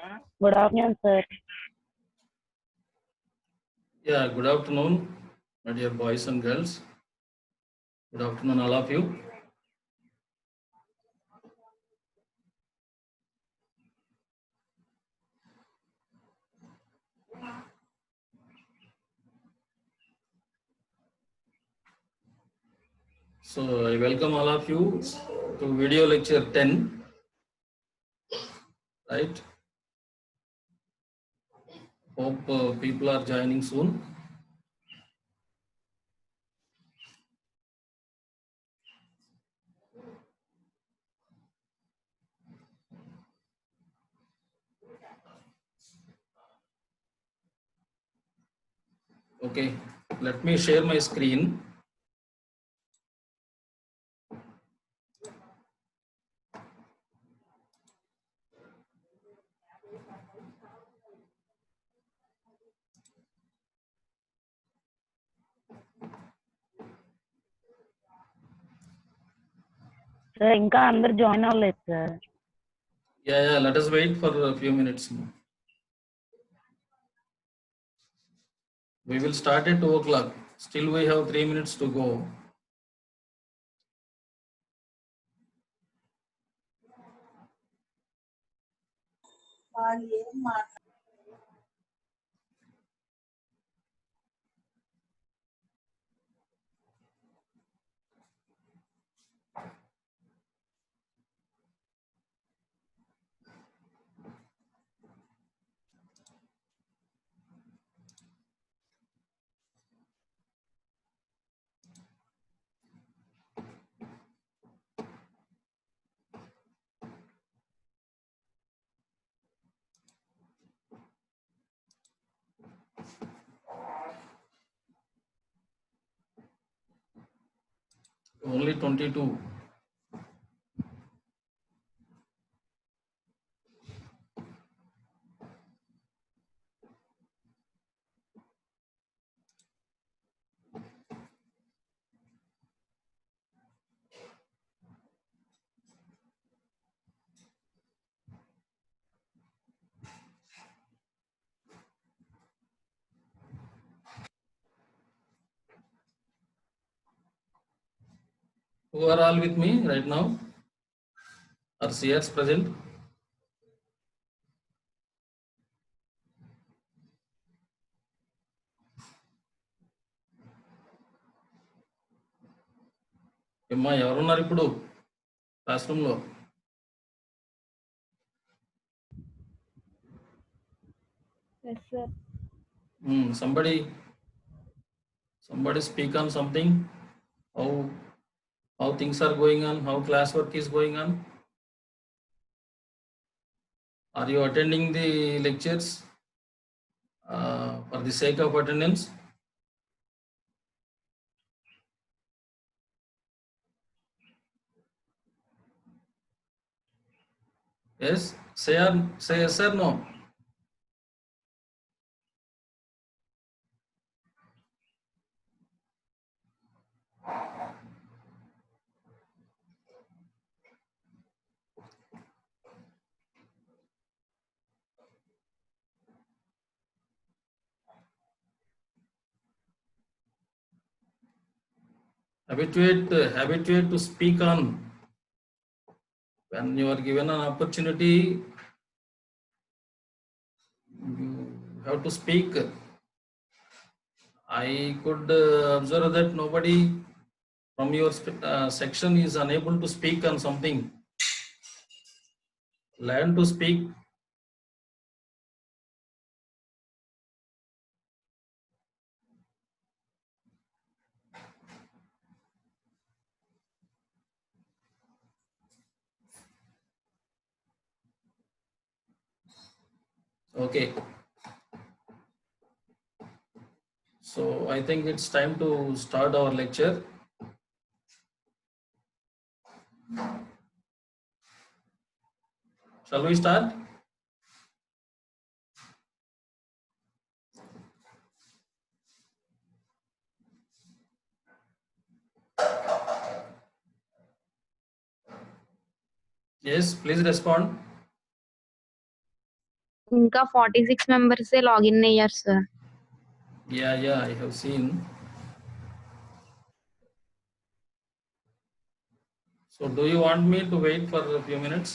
Good afternoon, sir. Yeah, good afternoon, my dear boys and girls. Good afternoon, all of you. So I welcome all of you to video lecture 10, right? Hope people are joining soon. Okay, let me share my screen. Sir, ఇంకా అందరు join అవ్వలేదు sir. Yeah, let us wait for a few minutes more. We will start at 2 o'clock. Still we have 3 minutes to go. Only 22. Who are all with me right now? Are CRs present? అమ్మా ఎవరున్నారు ఇప్పుడు class room లో? Yes, sir. Somebody speak on something. How things are going on, how class work is going on. Are you attending the lectures for the sake of attendance? Yes, say yes or no. Habituate to speak on. When you are given an opportunity, you have to speak. I could observe that nobody from your section is unable to speak on something. Learn to speak. Okay. So I think it's time to start our lecture. Shall we start? Yes, please respond. ఇంకా 46 members login అయ్యారు sir. Yeah, I have seen. So do you want me to wait for a few minutes?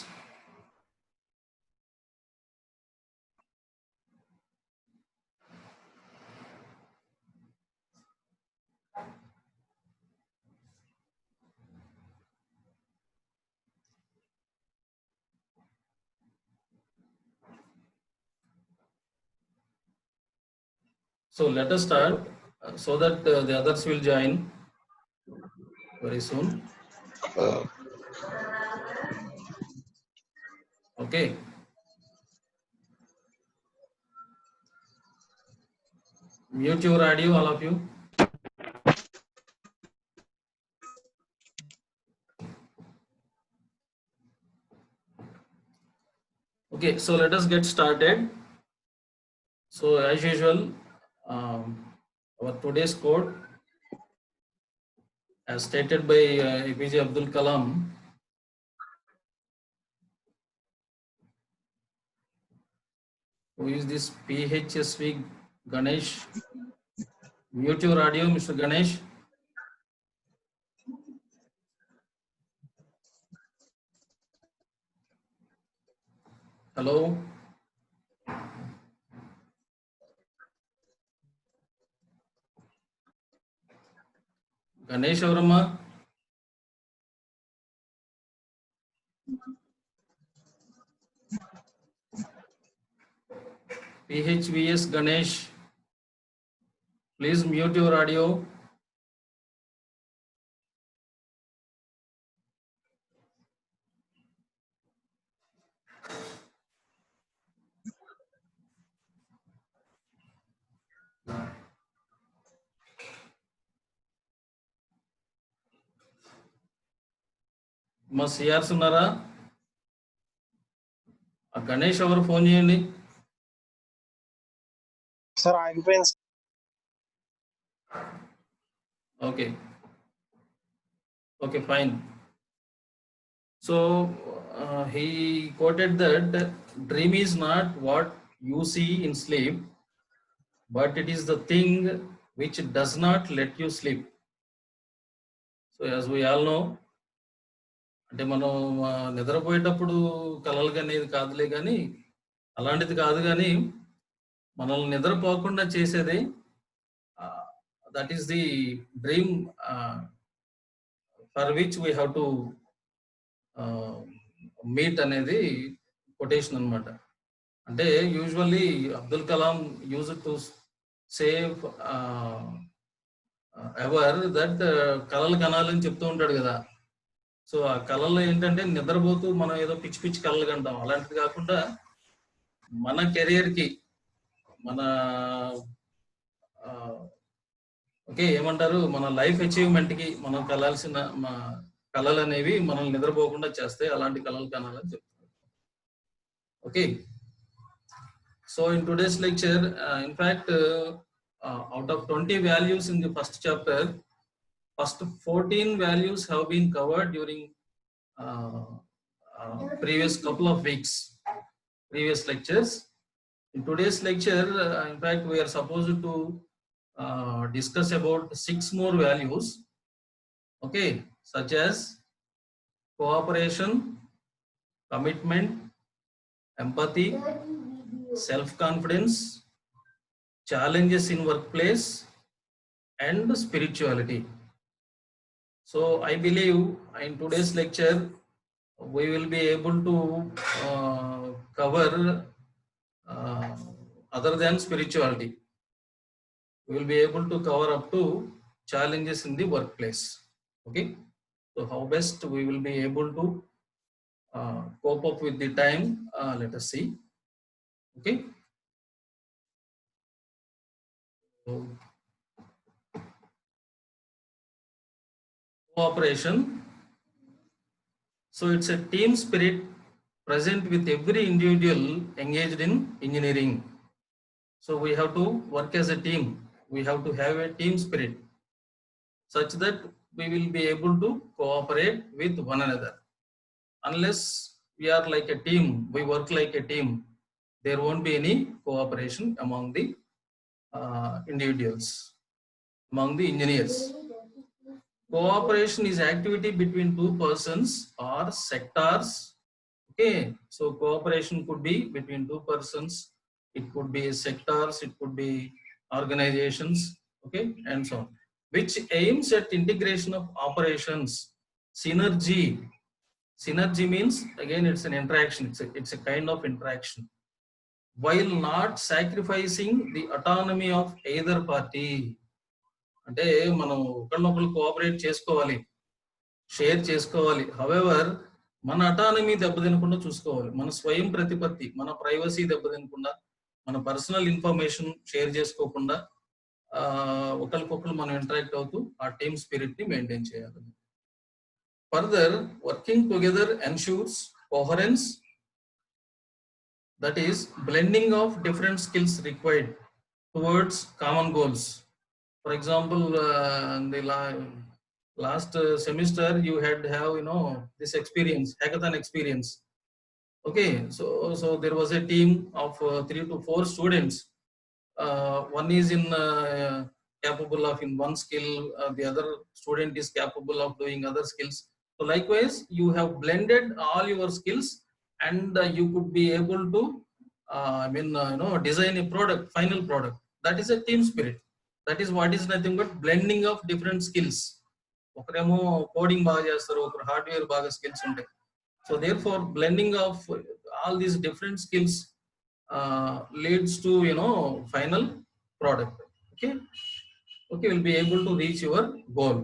So let us start so that the others will join very soon. Okay. Mute your audio, all of you. Okay, so let us get started. So as usual, our today's quote, as stated by APJ Abdul Kalam, who is this PHSV Ganesh? Mute your audio, Mr. Ganesh. Hello. Ganesh Avrama. PHVS Ganesh. Please mute your audio. మా CRs ఉన్నారా? గణేష్ ఎవరు phone చేయండి. Sir ఆగిపోయింది. Okay, fine. So he quoted that dream is not what you see in sleep, but it is the thing which does not let you sleep. So as we all know, అంటే మనం నిద్రపోయేటప్పుడు కలలు అనేది కాదులే కానీ అలాంటిది కాదు, కానీ మనల్ని నిద్రపోకుండా చేసేది that is the dream for which we have to meet అనేది కొటేషన్ అన్నమాట. అంటే usually Abdul Kalam use to save ever that కలలు కనాలని చెప్తూ ఉంటాడు కదా. సో ఆ కళల్లో ఏంటంటే నిద్రపోతూ మనం ఏదో పిచ్చి పిచ్చి కళలు కంటాం. అలాంటిది కాకుండా మన కెరియర్కి మన ఏమంటారు మన లైఫ్ అచీవ్మెంట్కి మనం కలాల్సిన కళలు అనేవి మనల్ని నిద్రపోకుండా చేస్తాయి. అలాంటి కళలు కనాలని చెప్తారు. Okay, so in today's lecture in fact out of 20 values in the first chapter, first 14 values have been covered during previous couple of weeks, previous lectures. In today's lecture, in fact, we are supposed to discuss about 6 more values, okay, such as cooperation, commitment, empathy, self-confidence, challenges in workplace, and spirituality. So I believe in today's lecture we will be able to cover other than spirituality. We will be able to cover up to challenges in the workplace. Okay, so how best we will be able to cope up with the time, let us see. Okay, so cooperation. So it's a team spirit present with every individual engaged in engineering. So we have to work as a team. We have to have a team spirit such that we will be able to cooperate with one another. Unless we are like a team, we work like a team, there won't be any cooperation among the individuals, among the engineers. Cooperation is activity between two persons or sectors. Okay, so cooperation could be between two persons, it could be sectors, it could be organizations, okay, and so on, which aims at integration of operations. Synergy. Synergy means, again, it's an interaction, it's a kind of interaction, while not sacrificing the autonomy of either party. అంటే మనం ఒకరినొకరు cooperate చేసుకోవాలి, share చేసుకోవాలి. However మన autonomy దెబ్బతినకుండా చూసుకోవాలి, మన స్వయం ప్రతిపత్తి, మన ప్రైవసీ దెబ్బతినకుండా, మన పర్సనల్ ఇన్ఫర్మేషన్ షేర్ చేసుకోకుండా ఒకరికొకరు మనం ఇంటరాక్ట్ అవుతూ ఆ టీమ్ స్పిరిట్ ని మెయింటైన్ చేయాలి. Further, working together ensures coherence, that is blending of different skills required towards common goals. For example, in the last semester you had have this experience, hackathon experience. Okay, so there was a team of 3 to 4 students. One is in capable of in one skill, the other student is capable of doing other skills. So likewise, you have blended all your skills and you could be able to design a product, final product. That is a team spirit. That is what is nothing but blending of different skills. ఒకరేమో coding బాగా చేస్తారు, ఒకరు hardware బాగా skills ఉంటాయి. So there for blending of all these different skills leads to final product. Okay, will be able to reach your goal.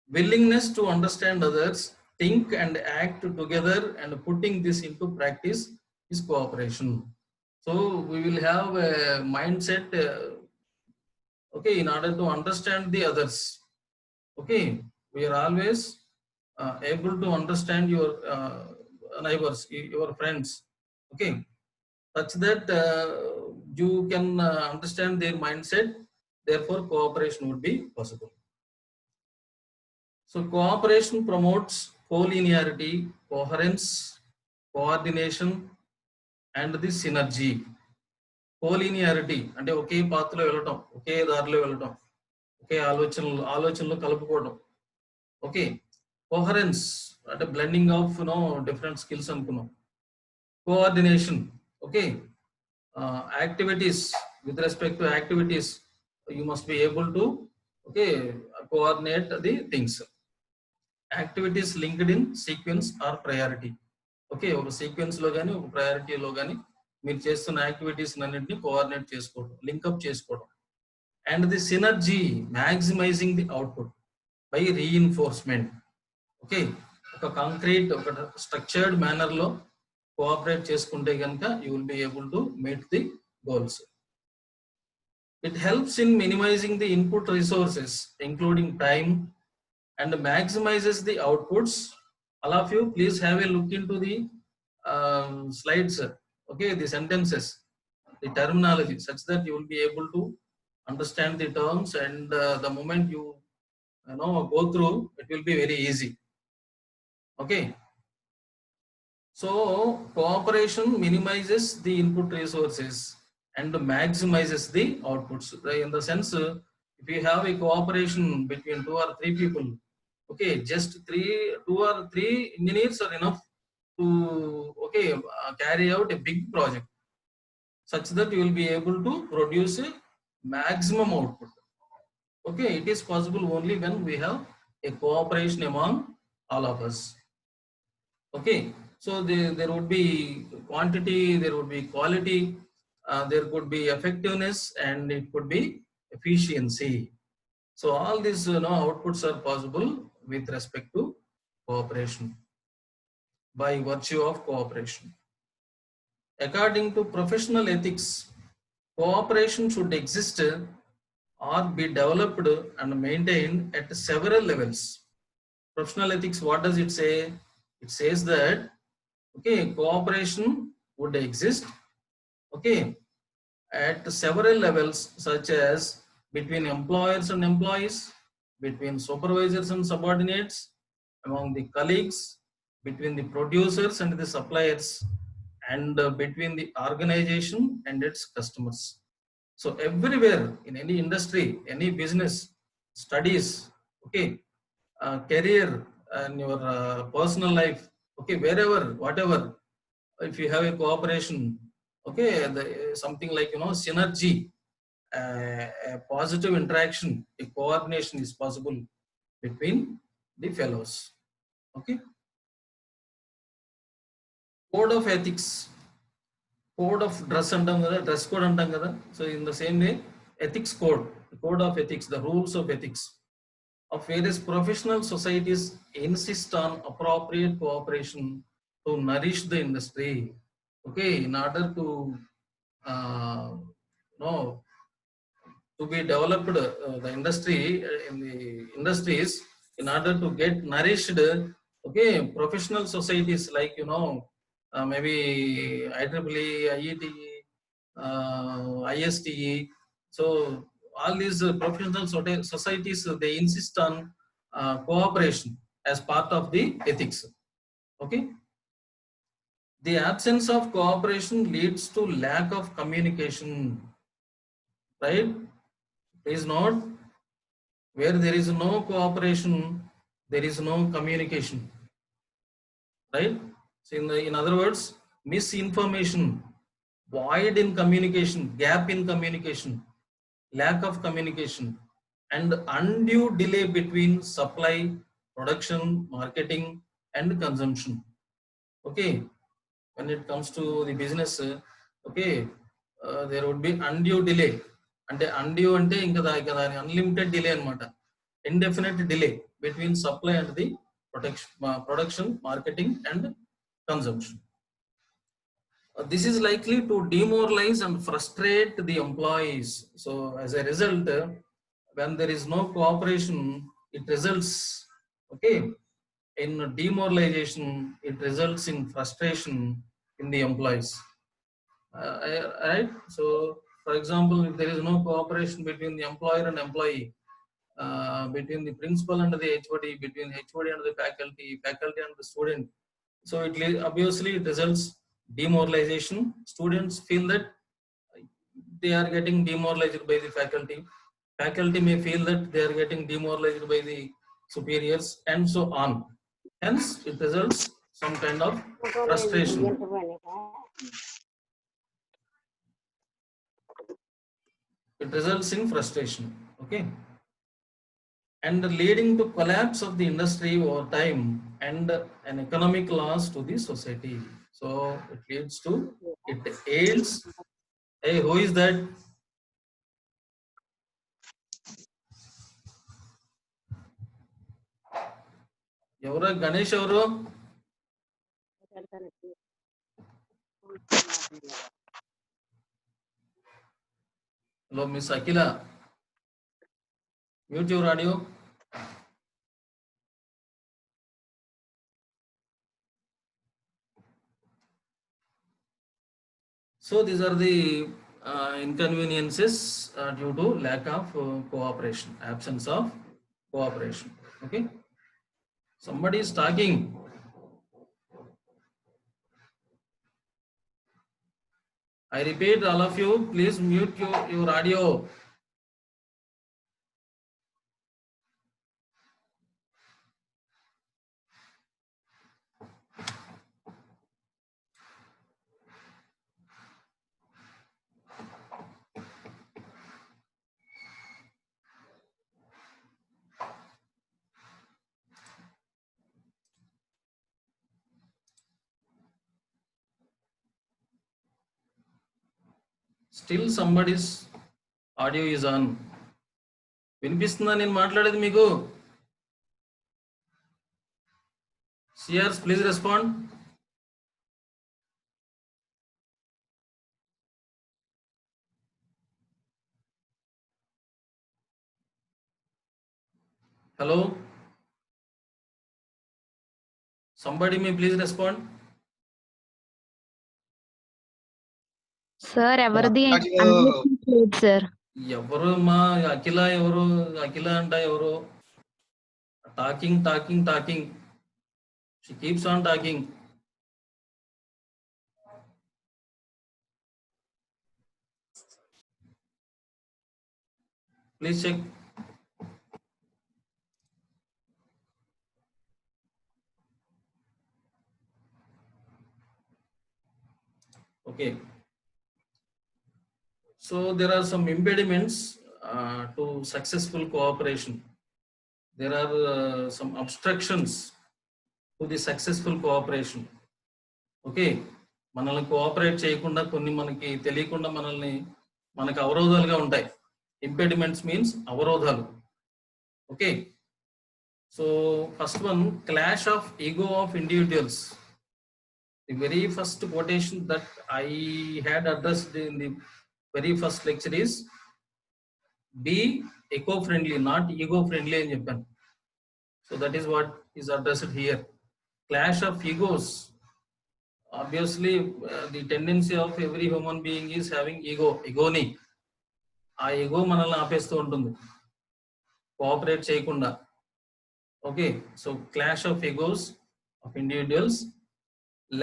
Willingness to understand others, think and act together, and putting this into practice is cooperation. So we will have a mindset, okay, in order to understand the others. Okay, we are always able to understand your neighbors, your friends, okay, such that you can understand their mindset, therefore cooperation would be possible. So cooperation promotes collinearity, coherence, coordination, and the synergy. Collinearity అంటే ఒకే పాత్రలో వెళ్ళటం, ఒకే దారిలో వెళ్ళటం, ఒకే ఆలోచనలు కలుపుకోవడం. Okay, coherence అంటే blending of different skills అనుకున్నాం. Coordination, okay, activities, with respect to activities you must be able to coordinate the things. Activities linked in sequence or priority. Okay, ఒక సీక్వెన్స్ లో కానీ ఒక ప్రయారిటీలో కానీ మీరు చేస్తున్న యాక్టివిటీస్ అన్నింటినీ కోఆర్డినేట్ చేసుకోవడం, లింకప్ చేసుకోవడం. And the synergy, maximising the output by reinforcement. Okay, ఒక కాంక్రీట్, ఒక స్ట్రక్చర్డ్ మేనర్ లో కోఆపరేట్ చేసుకుంటే కనుక you will be able to meet the goals. It helps in minimizing the input resources, including time, and maximizes the outputs. All of you, please have a look into the slides, okay, the sentences, the terminology, such that you will be able to understand the terms, and the moment you go through, it will be very easy. Okay, so cooperation minimizes the input resources and maximizes the outputs. In the sense, if you have a cooperation between 2 or 3 people, okay, just 2 or 3 engineers are enough to carry out a big project, such that you will be able to produce a maximum output. Okay, it is possible only when we have a cooperation among all of us. Okay, so there would be quantity, there would be quality, there could be effectiveness, and it could be efficiency. So all these outputs are possible with respect to cooperation, by virtue of cooperation. According to professional ethics, cooperation should exist or be developed and maintained at several levels. Professional ethics, what does it say? It says that cooperation would exist at several levels, such as between employers and employees, between supervisors and subordinates, among the colleagues, between the producers and the suppliers, and between the organization and its customers. So everywhere in any industry, any business, studies, okay, career, and your personal life, okay, wherever, whatever, if you have a cooperation, okay, something like, you know, synergy, a positive interaction, a coordination is possible between the fellows. Okay. Code of ethics, code of dress antam kada, dress code antam kada. So in the same way, ethics code, the code of ethics, the rules of ethics of various professional societies insist on appropriate cooperation to nourish the industry. Okay, in order to know, to be developed, the industry, in the industries, in order to get nourished, okay, professional societies like, you know, maybe IEEE, IETE, ISTE. So all these professional societies, they insist on cooperation as part of the ethics. Okay. The absence of cooperation leads to lack of communication, right? Please note, where there is no cooperation, there is no communication, right? So in other words, misinformation, void in communication, gap in communication, lack of communication, and undue delay between supply, production, marketing, and consumption. Okay, when it comes to the business, okay, there would be undue delay. అంటే undue అంటే ఇంకా దాని unlimited delay అన్నమాట, indefinite delay between supply and the production, marketing, and consumption. This is likely to demoralize and frustrate the employees. So as a result, when there is no cooperation, it results, okay, in demoralization, it results in frustration in the employees. Right? So for example, if there is no cooperation between the employer and employee, between the principal and the HOD, between HOD and the faculty, faculty and the student, so obviously it results demoralization. Students feel that they are getting demoralized by the faculty, faculty may feel that they are getting demoralized by the superiors, and so on. Hence it results some kind of frustration. It results in frustration, okay, and leading to collapse of the industry over time and an economic loss to the society. So it leads to, it aids. Hey, who is that? Evara Ganesh evaro? Hello, Miss Akila. Mute your audio. So these are the inconveniences due to lack of cooperation, absence of cooperation. Okay. Somebody is talking. I repeat, all of you, please mute your audio. Still somebody's audio is on. వినిపిస్తుందా నేను మాట్లాడేది మీకు? Seers, please respond. Hello? Somebody may please respond. Sir, ఎవరిది unmuted లేదు sir. ఎవరు మా అఖిల, ఎవరు అఖిల అంట, ఎవరు talking, she keeps on talking. Please check. Okay. So there are some impediments to successful cooperation. There are some obstructions to the successful cooperation. Okay. మనల్ని cooperate చేయకుండా కొన్ని మనకి తెలియకుండా మనకి అవరోధాలుగా ఉంటాయి. ఇంపెడిమెంట్స్ మీన్స్ అవరోధాలు. Okay. So first one, clash of ego of individuals. The very first quotation that I had addressed in the very first lecture is be eco-friendly, not ego-friendly అని చెప్పాను. So that is what is addressed here. Clash of egos. Obviously, the tendency of every human being is having egoni. ఆ ego మనల్ని ఆపేస్తూ ఉంటుంది cooperate చేయకుండా. Okay. So clash of egos of individuals,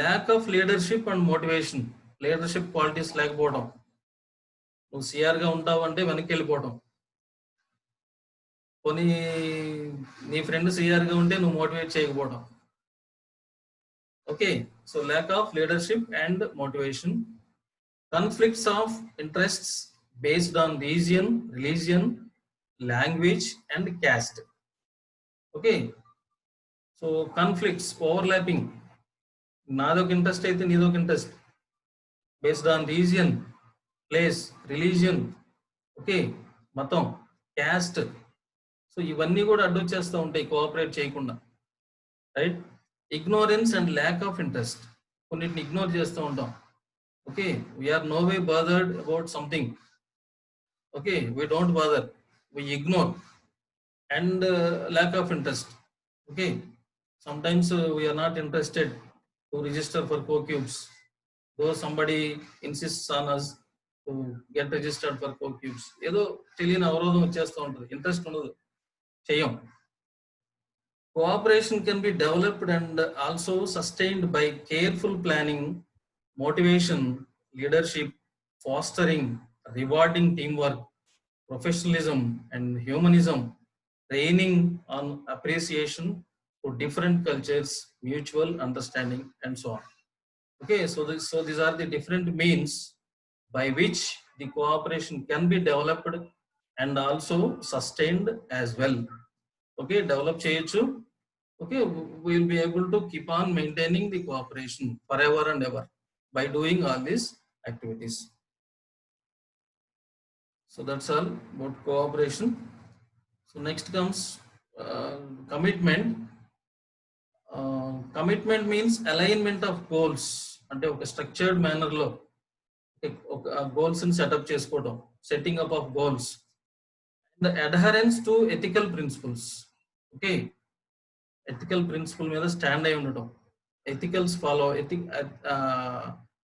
lack of leadership and motivation. Leadership qualities లేకపోవడం. నువ్వు సిఆర్గా ఉంటావు అంటే వెనక్కి వెళ్ళిపోవడం. కొన్ని నీ ఫ్రెండ్ సిఆర్గా ఉంటే నువ్వు మోటివేట్ చేయకపోవడం. Okay. So lack of leadership and motivation, conflicts of interests based on region, religion, language and caste. Okay. So conflicts, overlapping. నాదొక ఇంట్రెస్ట్ అయితే నీదొక interest, based on region, place, religion, okay, మతం, caste. So ఇవన్నీ కూడా అడ్డొచ్చేస్తూ ఉంటాయి cooperate చేయకుండా. Right. Ignorance and lack of interest. కొన్నిటిని ఇగ్నోర్ చేస్తూ ఉంటాం. Okay. We're no way bothered about something. Okay. We don't bother, we ignore. And lack of interest. Okay. sometimes we are not interested to register for co-cubes, though somebody insists on us to get registered for co-cubes. ఏదో తెలియని అవరోధం వచ్చేస్తూ ఉంటుంది, interest ఉండదు, చెయ్యం. Cooperation can be developed and also sustained by careful planning, motivation, leadership, fostering, rewarding teamwork, professionalism and humanism, training on appreciation to different cultures, mutual understanding and so on. Okay, so these are the different means by which the cooperation can be developed and also sustained as well. Okay, develop cheyochu. Okay, we will be able to keep on maintaining the cooperation forever and ever by doing all these activities. So that's all about cooperation. So next comes commitment. Commitment means alignment of goals. అంటే ఒక structured manner లో goals ని setup చేసుకోవడం, setting up of goals. And adherence to ethical principles. Okay. Ethical principle మీద stand అయి ఉండటం, ethicals follow,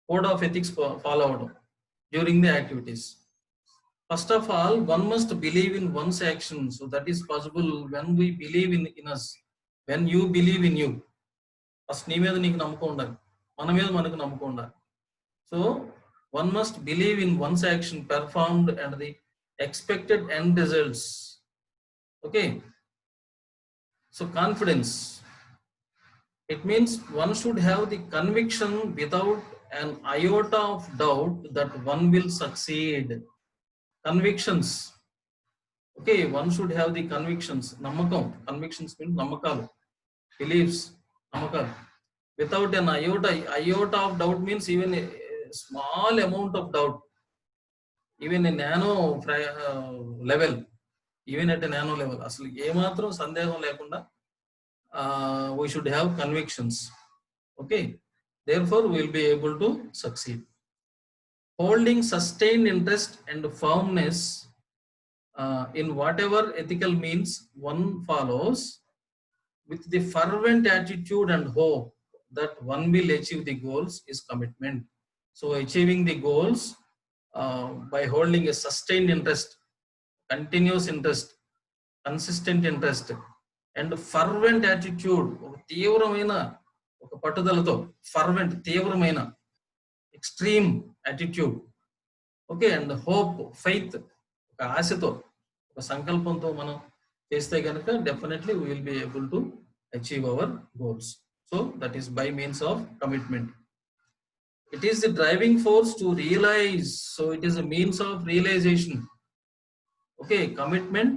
code of ethics follow అవడం during the activities. First of all, one must believe in one's action. So that is possible when we believe in us, when you believe in you. First నీ మీద నీకు నమ్మకం ఉండాలి, మన మీద మనకు నమ్మకం ఉండాలి. So one must believe in one's action performed and the expected end results. Okay. So confidence, it means one should have the conviction without an iota of doubt that one will succeed. Convictions. Okay, one should have the convictions. Namakam. Convictions mean namakalu, beliefs, namakalu. Without an iota of doubt means even a small amount of doubt, even a nano level, even at a nano level. Asli ఏ మాత్రం సందేహం లేకుండా we should have convictions. Okay, therefore we will be able to succeed. Holding sustained interest and firmness in whatever ethical means one follows, with the fervent attitude and hope that one will achieve the goals, is commitment. So achieving the goals by holding a sustained interest, continuous interest, consistent interest and fervent attitude, తీవ్రమైన ఒక పట్టుదలతో, fervent తీవ్రమైన extreme attitude. Okay, and hope, faith, ఒక ఆశతో, ఒక సంకల్పంతో మనం చేస్తే కనుక definitely we will be able to achieve our goals. So that is by means of commitment. It is the driving force to realize. So it is a means of realization. Okay, commitment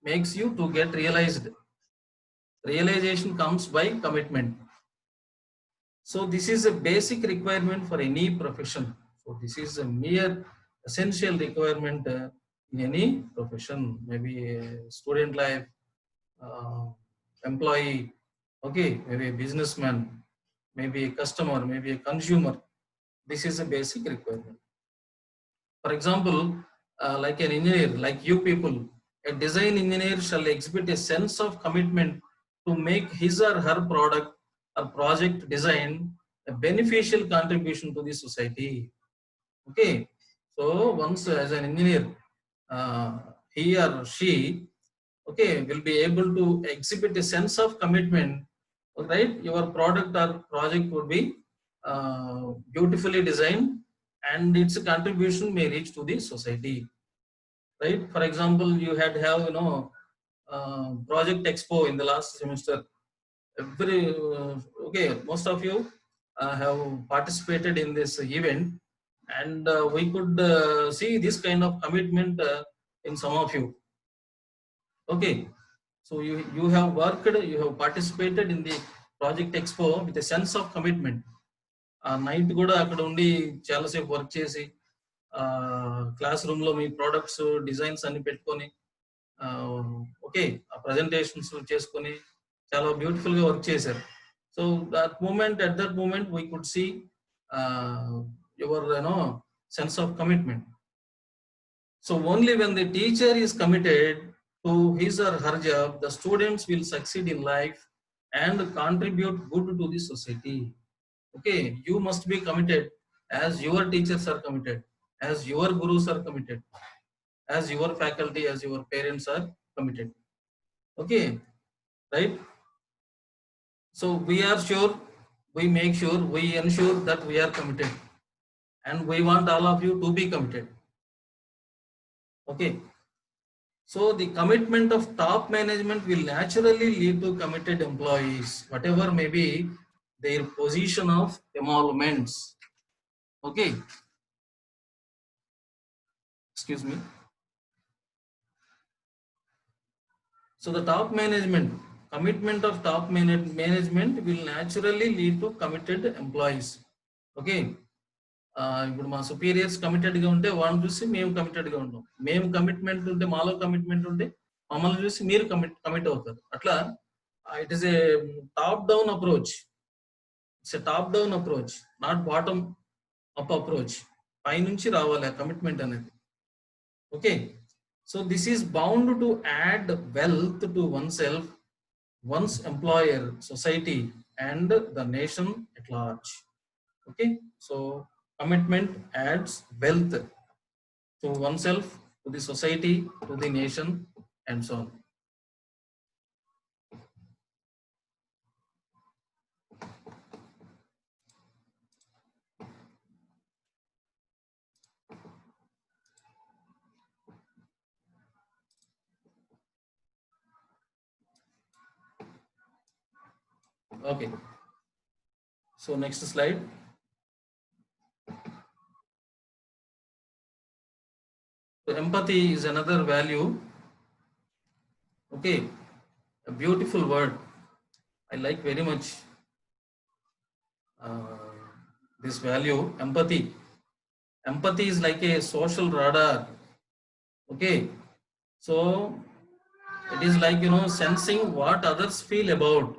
makes you to get realized. Realization comes by commitment. So this is a basic requirement for any profession. So this is a mere essential requirement in any profession, maybe student life, employee, okay, maybe a businessman, maybe a customer, maybe a consumer. This is a basic requirement. For example, like an engineer, like you people, a design engineer shall exhibit a sense of commitment to make his or her product or project design a beneficial contribution to the society. Okay, so once as an engineer, he or she, okay, will be able to exhibit a sense of commitment, right? Your product or project would be beautifully designed and its contribution may reach to the society, right? For example, you had have project expo in the last semester. Every okay, most of you have participated in this event, and we could see this kind of commitment in some of you. Okay, so you have worked, you have participated in the project expo with a sense of commitment. Night కూడా అక్కడ ఉండి చాలాసేపు work చేసి class room లో మీ products designs అన్ని పెట్టుకొని okay ఆ presentations చేసుకొని చాలా బ్యూటిఫుల్ గా వర్క్ చేశారు. So at that moment we could see your sense of commitment. So only when the teacher is committed to his or her job, the students will succeed in life and contribute good to the society. Okay, you must be committed as your teachers are committed, as your gurus are committed, as your faculty, as your parents are committed. Okay, right? So we are sure, we make sure, we ensure that we are committed, and we want all of you to be committed. Okay, so the commitment of top management will naturally lead to committed employees, whatever may be their position of emoluments. Okay, excuse me. So the top management, commitment of top management will naturally lead to committed employees. Okay, ఇప్పుడు మా superiors committed గా ఉంటే వాళ్ళని చూసి మేము committed గా ఉంటాం, మేము కమిట్మెంట్ ఉంటే మాలో కమిట్మెంట్ ఉంటే మమ్మల్ని చూసి మీరు కమిట్ అవుతారు. అట్లా it is a top down approach. It's a top down approach, not bottom up approach. పైనుంచి రావాలి ఆ కమిట్మెంట్ అనేది. Okay, so this is bound to add wealth to oneself, one's employer, society, and the nation at large. Okay, so commitment adds wealth to oneself, to the society, to the nation, and so on. Okay, so next slide. So empathy is another value. Okay, a beautiful word. I like very much this value, empathy. Empathy is like a social radar. Okay, so it is like sensing what others feel about.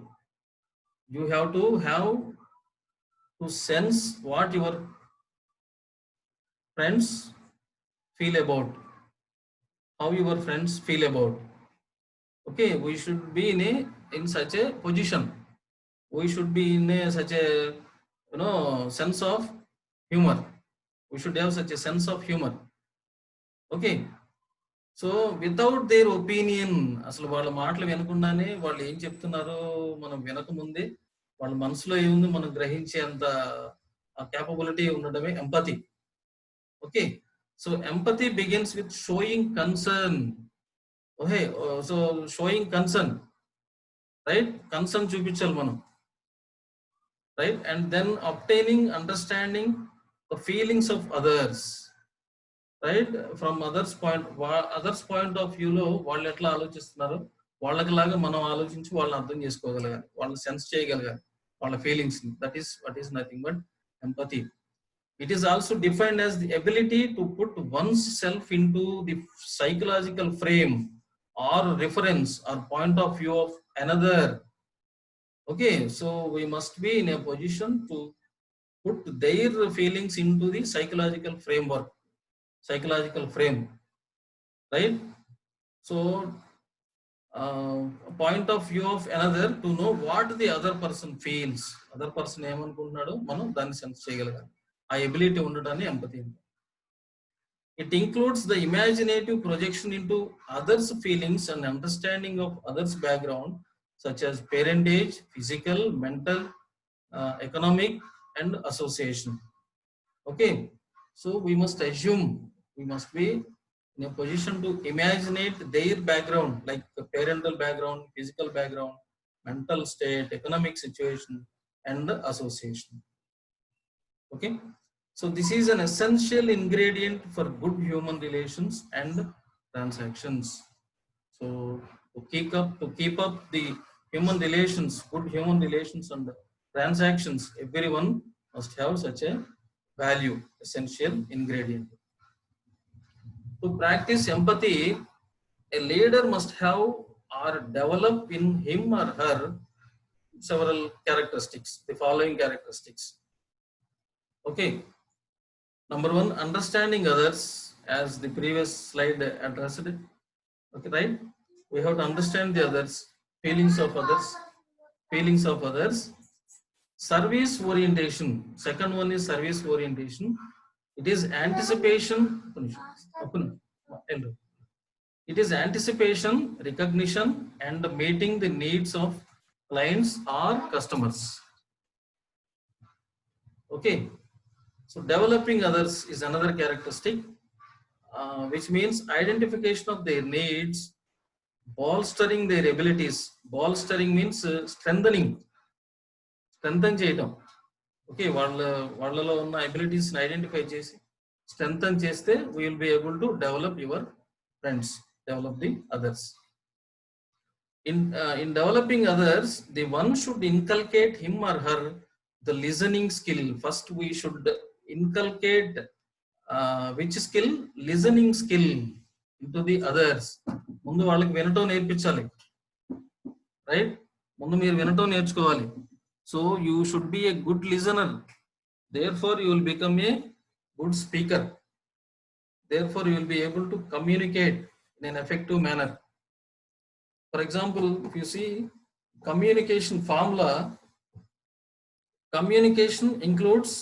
You have to sense what your friends feel about, how your friends feel about. Okay, we should be in such a position, we should be in such a sense of humor, we should have such a sense of humor. Okay, so without their opinion, అసలు వాళ్ళ మాటలు వినకుండానే వాళ్ళు ఏం చెప్తున్నారో మనం వినకముందే వాళ్ళ మనసులో ఏముంది మనం గ్రహించేంత క్యాపబిలిటీ ఉండడమే empathy. Okay, so empathy begins with showing concern. Okay, so showing concern, right? Concern చూపించాలి మనం, right? And then obtaining understanding the feelings of others, right? From others point of view లో వాళ్ళు ఎట్లా ఆలోచిస్తున్నారు, వాళ్ళకిలాగా మనం ఆలోచించి వాళ్ళని అర్థం చేసుకోగలగాలి, వాళ్ళని సెన్స్ చేయగలగాలి, వాళ్ళ feelings. That is what is nothing but empathy. It is also defined as the ability to put oneself into the psychological frame or reference or point of view of another. Okay, so we must be in a position to put their feelings into the psychological framework, psychological frame, right? So a point of view of another to know what the other person feels. Other person ఏమనుకుంటున్నాడో మనం దాన్ని sense చేయగలగాలి. ఆ ability ఉండడాన్ని empathy. It includes the imaginative projection into others' feelings and understanding of others' background, such as parentage, physical, mental, economic, and association. Okay, so we must assume, we must be in a position to imaginate their background, like the parental background, physical background, mental state, economic situation, and the association. Okay, so this is an essential ingredient for good human relations and transactions. So to keep up the human relations, good human relations and transactions, everyone must have such a value, essential ingredient. To practice empathy, a leader must have or develop in him or her several characteristics, the following characteristics. Okay, number one, understanding others, as the previous slide addressed it. Okay, right? We have to understand the others, feelings of others, feelings of others. Service orientation. Second one is service orientation. It is anticipation. It is anticipation, recognition, and meeting the needs of clients or customers. Okay. So developing others is another characteristic, which means identification of their needs, bolstering their abilities. Bolstering means strengthening చేయటం. Okay, వాళ్ళలో ఉన్న అబిలిటీస్ని identify చేసి strengthen చేస్తే we will be able to develop your friends, develop the others. In developing others, the one should inculcate him or her the listening skill. First we should inculcate which skill? Listening skill into the others. ముందు వాళ్ళకి వినటం నేర్పించాలి, right? ముందు మీరు వినటం నేర్చుకోవాలి. So you should be a good listener, therefore you will become a good speaker, therefore you will be able to communicate in an effective manner. For example, if you see communication formula, communication includes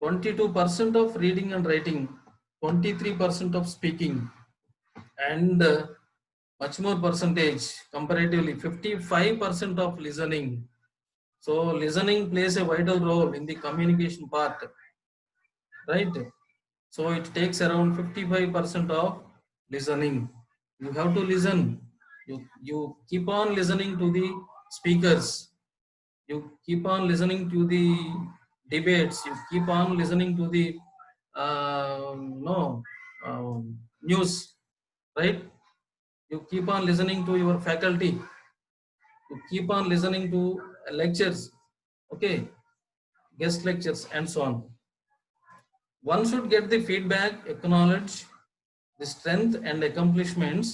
22% of reading and writing, 23% of speaking, and much more percentage comparatively 55% of listening. So listening plays a vital role in the communication part, right? So it takes around 55% of listening. You have to listen. You keep on listening to the speakers. You keep on listening to the debates. You keep on listening to the news, right? You keep on listening to your faculty. You keep on listening to lectures, okay, guest lectures, and so on. One should get the feedback, acknowledge the strength and accomplishments,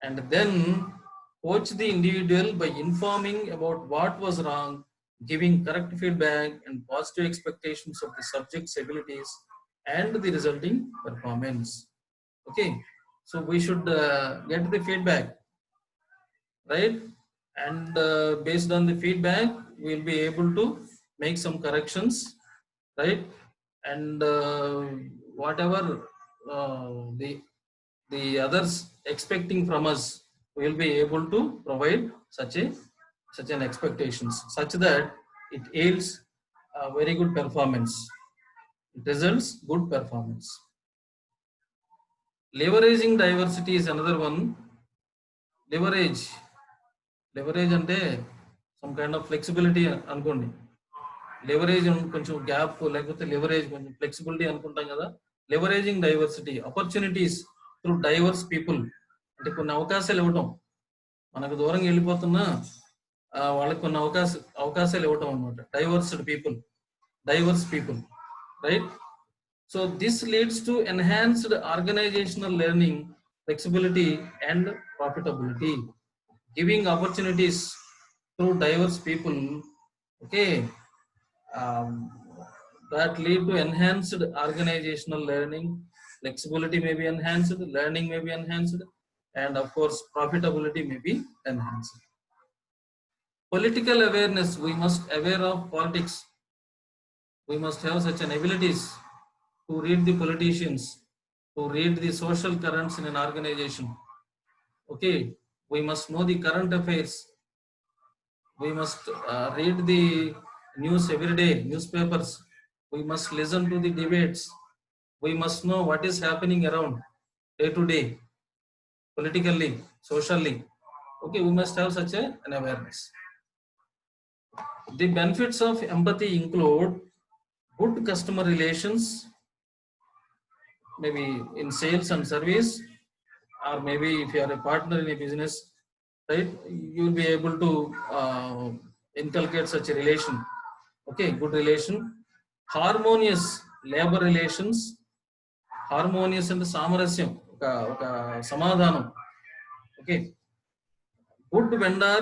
and then coach the individual by informing about what was wrong, giving correct feedback and positive expectations of the subject's abilities and the resulting performance. Okay, so we should get the feedback, right? And based on the feedback, we will be able to make some corrections, right? And whatever the others expecting from us, we will be able to provide such an expectations, such that it yields a very good performance. It results good performance. Leveraging diversity is another one. Leverage అంటే some kind of flexibility అనుకోండి. Leverage కొంచెం gap లేకపోతే leverage కొంచెం flexibility అనుకుంటాం కదా. Leveraging diversity opportunities through divorce people, అంటే కొన్ని అవకాశాలు ఇవ్వటం, మనకు దూరంగా వెళ్ళిపోతున్నా వాళ్ళకి కొన్ని అవకాశాలు ఇవ్వటం అనమాట. Diverse people, right? So this leads to enhanced organisational learning, flexibility and profitability, giving opportunities to diverse people, okay, that lead to enhanced organizational learning. Flexibility may be enhanced, learning may be enhanced, and of course profitability may be enhanced. Political awareness, we must aware of politics. We must have such an abilities to read the politicians, to read the social currents in an organization. Okay, we must know the current affairs. We must read the news every day, newspapers. We must listen to the debates. We must know what is happening around day to day, politically, socially. Okay, we must have such an awareness. The benefits of empathy include good customer relations, maybe in sales and service, or maybe if you are a partner in a business, right, you will be able to inculcate such a relation. Okay, good relation. Harmonious labor relations, harmonious and samarasyam, oka samadhanam. Okay, good vendor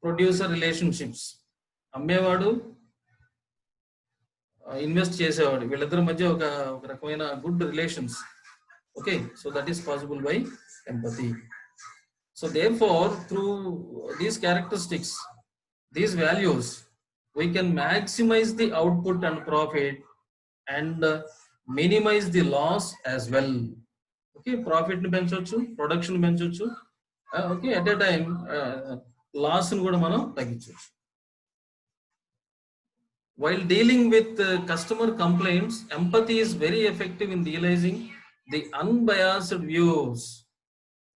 producer relationships, అమ్మేవాడు invest చేసేవాడు, వీళ్ళిద్దరి మధ్య ఒక రకమైన good relations. Okay, so that is possible by empathy. So therefore, through these characteristics, these values, we can maximize the output and profit and minimize the loss as well. Okay, profit ni penchochu, production ni penchochu. Okay, at a time loss ni kuda manam tagginchochu. While dealing with customer complaints, empathy is very effective in realizing the unbiased views.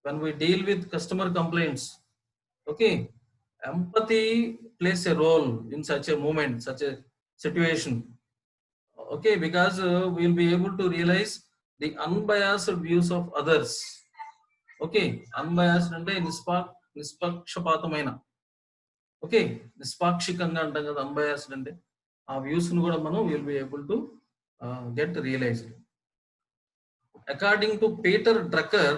When we deal with customer complaints, okay, empathy plays a role in such a moment, such a situation. Okay, because we will be able to realize the unbiased views of others. Okay, unbiased ante నిష్పక్షపాతమైన, okay, నిష్పాక్షికంగా అంటాం కదా unbiased అంటే, ఆ views ను కూడా మనం will be able to get realized. According to Peter Drucker,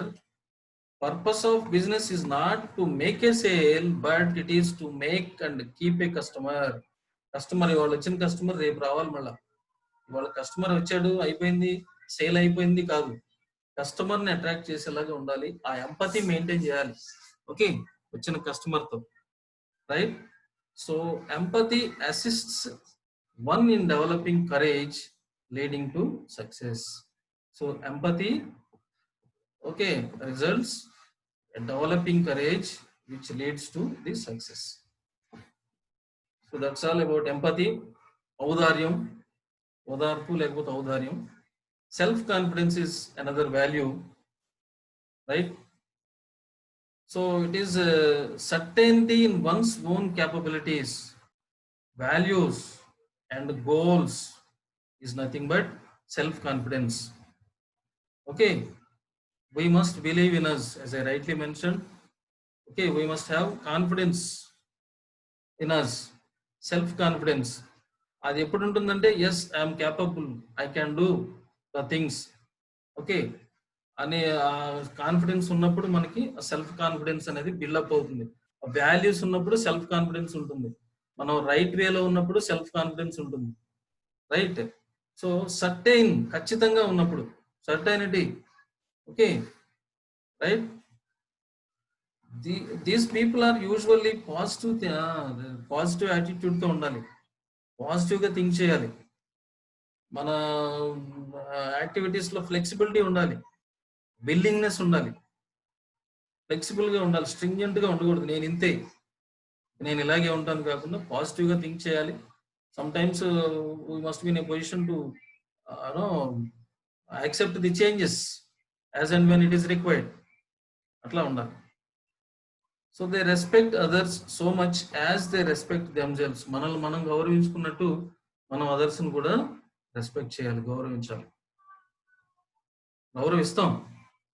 purpose of business is not to make a sale, but it is to make and keep a customer. Customer, ఇవాళ వచ్చిన customer రేపు రావాలి. మళ్ళా ఇవాళ customer వచ్చాడు, అయిపోయింది, sale అయిపోయింది కాదు, కస్టమర్ ని అట్రాక్ట్ చేసేలాగా ఉండాలి, ఆ ఎంపతి మెయింటైన్ చేయాలి. ఓకే, వచ్చిన కస్టమర్ తో, right? So empathy assists one in developing courage leading to success. So empathy, okay, results in developing courage which leads to the success. So that's all about empathy. Audaryam, odarpu lekapothe audaryam. Self confidence is another value, right? So it is certainty in one's own capabilities, values and goals is nothing but self-confidence. Okay, we must believe in us, as I rightly mentioned. Okay, we must have confidence in us, self-confidence. అది ఎప్పుడు ఉంటుందంటే, yes, I am capable, I can do the things. Okay, అనే confidence ఉన్నప్పుడు మనకి self confidence అనేది build up అవుతుంది. Values ఉన్నప్పుడు self confidence ఉంటుంది. మనం రైట్ వేలో ఉన్నప్పుడు సెల్ఫ్ కాన్ఫిడెన్స్ ఉంటుంది, రైట్? సో సర్టైన్, ఖచ్చితంగా ఉన్నప్పుడు certainty. Okay, right? These people are usually positive attitude తో ఉండాలి, పాజిటివ్ గా థింక్ చేయాలి, మన యాక్టివిటీస్ లో ఫ్లెక్సిబిలిటీ ఉండాలి, విల్లింగ్నెస్ ఉండాలి, ఫ్లెక్సిబుల్ గా ఉండాలి, స్ట్రింజెంట్ గా ఉండకూడదు. నేను ఇంతే, నేను ఇలాగే ఉంటాను కాకుండా పాజిటివ్ గా థింక్ చేయాలి. Some times we must be in a position to accept the changes as and when it is required. అట్లా ఉండాలి. So they respect others so much as they respect themselves. మనల్ని మనం గౌరవించుకున్నట్టు మనం అదర్స్ని కూడా రెస్పెక్ట్ చేయాలి, గౌరవించాలి.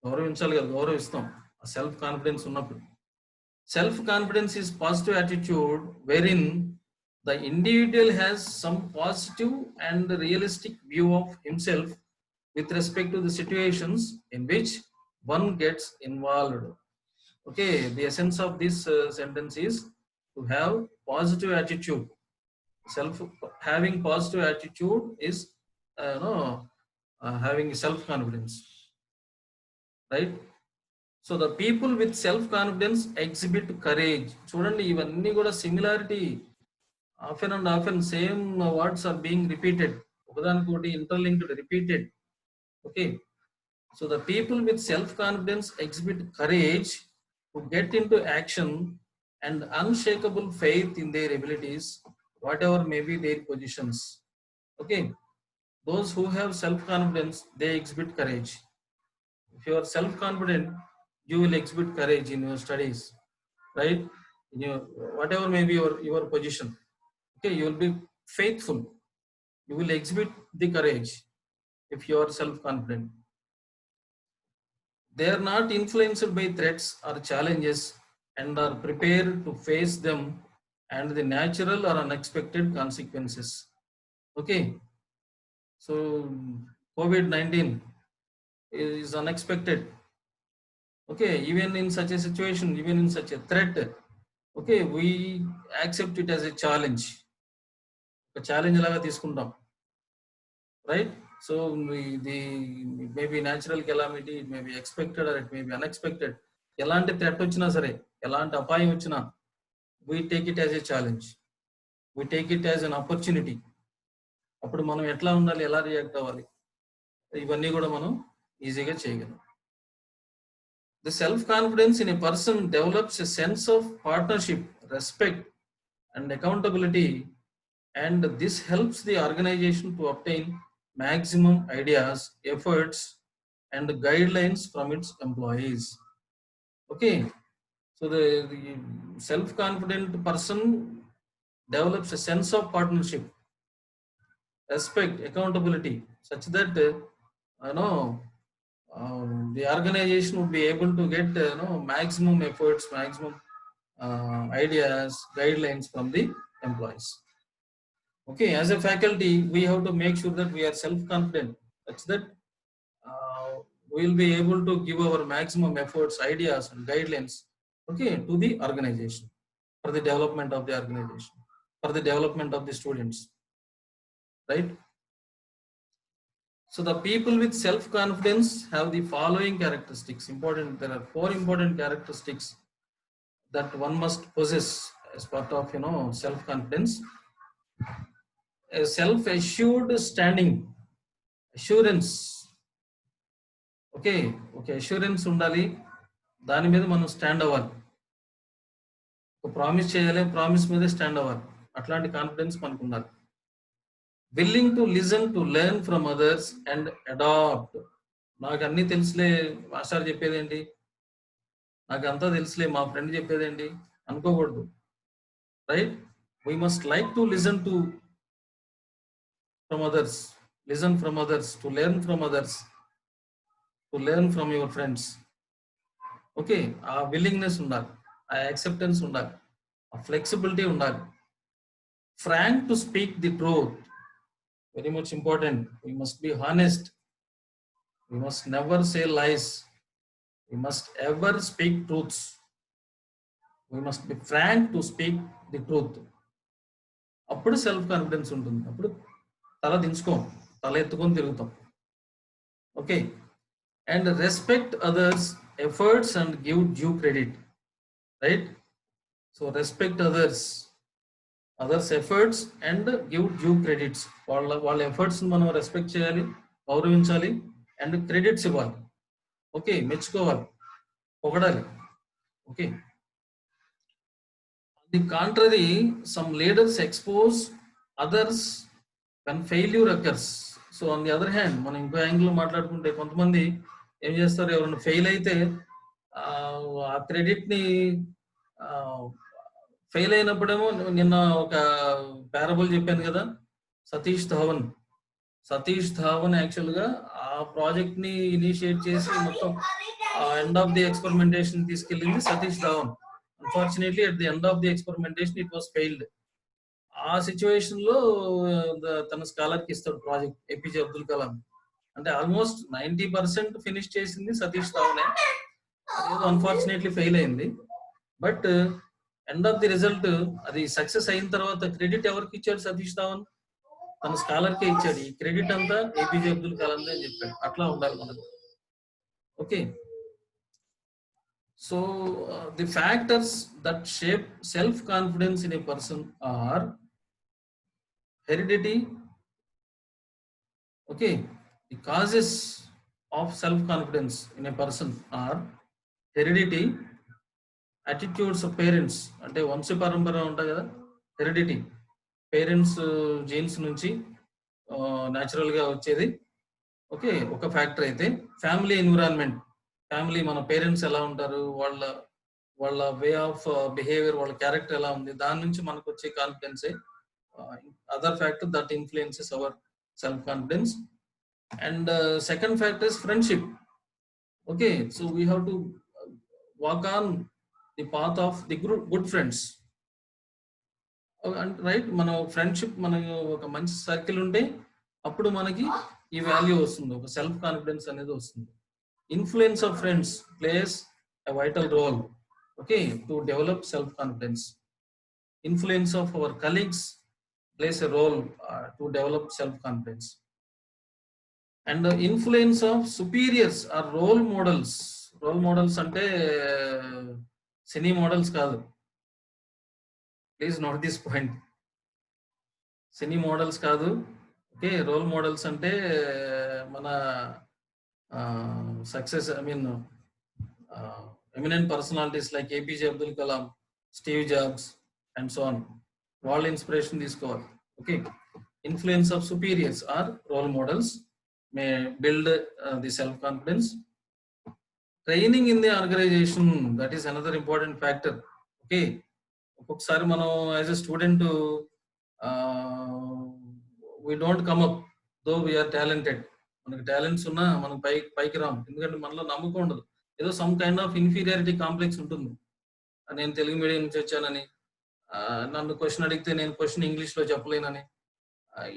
గౌరవించాలి కదా, గౌరవిస్తాం ఆ సెల్ఫ్ కాన్ఫిడెన్స్ ఉన్నప్పుడు. Self confidence is positive attitude wherein the individual has some positive and realistic view of himself with respect to the situations in which one gets involved. Okay, the essence of this sentence is to have positive attitude. Having positive attitude is having self confidence, right? So the people with self confidence exhibit courage. Chudandi ivanni kuda similarity, often and often same words are being repeated, okadanikoti interlinked, repeated. Okay, so the people with self confidence exhibit courage to get into action and unshakable faith in their abilities, whatever may be their positions. Okay, those who have self confidence, they exhibit courage. If you are self confident, you will exhibit courage in your studies, right? In your whatever may be your position. Okay, you will be faithful, you will exhibit the courage if you are self confident. They are not influenced by threats or challenges and are prepared to face them and the natural or unexpected consequences. Okay, so COVID-19 is unexpected. Okay, even in such a situation, even in such a threat, okay, we accept it as a challenge laga తీసుకుంటాం, right? So it may be natural calamity, it may be expected or it may be unexpected. ఎలాంటి threat వచ్చినా సరే, ఎలాంటి అపాయం వచ్చినా, we take it as a challenge, we take it as an opportunity. అప్పుడు మనం ఎట్లా ఉండాలి, ఎలా రియాక్ట్ అవ్వాలి, ఇవన్నీ కూడా మనం ఈజీగా చేయగలం. The self-confidence in a person develops a sense of partnership, respect, and accountability, and this helps the organization to obtain maximum ideas, efforts, and guidelines from its employees. Okay, so the self-confident person develops a sense of partnership, respect, accountability, such that the organization would be able to get maximum efforts, maximum ideas, guidelines from the employees. Okay, as a faculty, we have to make sure that we are self-confident, such that we will be able to give our maximum efforts, ideas, and guidelines, okay, to the organization, for the development of the organization, for the development of the students, right? So the people with self-confidence have the following characteristics. Important. There are 4 important characteristics that one must possess as part of self-confidence. A self-assured standing, assurance. Okay, assurance undali, దాని మీద మనం stand అవ్వాలి. ఒక promise చేయాలి, promise మీద stand అవ్వాలి, అట్లాంటి confidence మనకు ఉండాలి. Willing to listen, to learn from others and adopt. నాకు అన్నీ తెలుసులే, మాస్టర్ చెప్పేదేంటి, నాకు అంతా తెలుసులే, మా ఫ్రెండ్ చెప్పేదేంటి అనుకోకూడదు, right? We must like to listen from others, listen from others, to learn from others, to learn from your friends. Okay, ఆ willingness ఉండాలి, ఆ యాక్సెప్టెన్స్ ఉండాలి, ఆ ఫ్లెక్సిబిలిటీ ఉండాలి. Frank to speak the truth. Very much important. We must be honest. We must never say lies. We must ever speak truths. We must be frank to speak the truth. అప్పుడు self confidence ఉంటుంది, అప్పుడు తల దించుకోం, తల ఎత్తుకొని తిరుగుతాం. Okay, and respect others efforts and give due credit, right? So respect others efforts and give due credits. వాళ్ళ efforts మనం రెస్పెక్ట్ చేయాలి, గౌరవించాలి, అండ్ క్రెడిట్స్ ఇవ్వాలి. ఓకే, మెచ్చుకోవాలి, పొగడాలి. Okay, the contrary, some leaders expose others when failure occurs. So on the other hand, మనం ఇంకో యాంగిల్లో మాట్లాడుకుంటే, కొంతమంది ఏం చేస్తారు, ఎవరైనా ఫెయిల్ అయితే ఆ క్రెడిట్ని ఫెయిల్ అయినప్పుడేమో నిన్న ఒక పారబుల్ చెప్పాను కదా, సతీష్ ధావన్ యాక్చువల్ గా ఆ ప్రాజెక్ట్ ని ఇనిషియేట్ చేసి మొత్తం ఎండ్ ఆఫ్ ది ఎక్స్పెరిమెంటేషన్ తీసుకెళ్ళింది Satish Dhawan. Unfortunately at the end of the experimentation it was failed. ఆ సిచ్యువేషన్ లో తన స్కాలర్ కి ఇస్తాడు ప్రాజెక్ట్ ఏపీజే అబ్దుల్ కలాం. అంటే ఆల్మోస్ట్ 90% ఫినిష్ చేసింది సతీష్ ధావనే, అదేదో అన్ఫార్చునేట్లీ ఫెయిల్ అయింది. But end of the result అది సక్సెస్ అయిన తర్వాత క్రెడిట్ ఎవరికి ఇచ్చాడు సతీష్ ధావన్? తన స్కాలర్ కే ఇచ్చాడు. ఈ క్రెడిట్ అంతా ఏపీజే అబ్దుల్ కలాం అని చెప్పాడు. అట్లా ఉండాలి మనకు. Okay, so the factors that shape self confidence in a person are heredity. Okay, the causes of self confidence in a person are heredity, attitudes of parents, అంటే వంశ పరంపర ఉంటాయి కదా, హెరిడిటీ పేరెంట్స్ జీన్స్ నుంచి న్యాచురల్ గా వచ్చేది. Okay, ఒక factor అయితే ఫ్యామిలీ ఎన్విరాన్మెంట్, ఫ్యామిలీ మన పేరెంట్స్ ఎలా ఉంటారు, వాళ్ళ వే ఆఫ్ బిహేవియర్, వాళ్ళ క్యారెక్టర్ ఎలా ఉంది, దాని నుంచి మనకు వచ్చే కాన్ఫిడెన్సే other factor that influences our self confidence. And second factor is friendship. Okay, so we have to walk on the path of the good friends. And right, మన friendship, మన ఒక మంచి సర్కిల్ ఉంటే అప్పుడు మనకి ఈ వాల్యూ వస్తుంది, ఒక సెల్ఫ్ కాన్ఫిడెన్స్ అనేది వస్తుంది. Influence of friends plays a vital role, okay, to develop self confidence. Influence of our colleagues plays a role to develop self-confidence. And the influence of superiors or role models. Role models ante cine models kaadu. Please note this point. Cine models kaadu. Okay, role models ante mana success, I mean eminent personalities like APJ Abdul Kalam, Steve Jobs and so on. వాళ్ళ inspiration తీసుకోవాలి. Okay, influence of superiors or role models may build the self confidence. Training in the organisation, that is another important factor. Okay, ఒక్కొక్కసారి మనం as a student we don't come up though we're talented. మనకి talents ఉన్నా మనం పైకి రాం, ఎందుకంటే మనలో నమ్మకం ఉండదు. ఏదో some kind of inferiority complex ఉంటుంది. నేను తెలుగు మీడియం నుంచి వచ్చానని, నన్ను క్వశ్చన్ అడిగితే నేను క్వశ్చన్ ఇంగ్లీష్ లో చెప్పలేనని,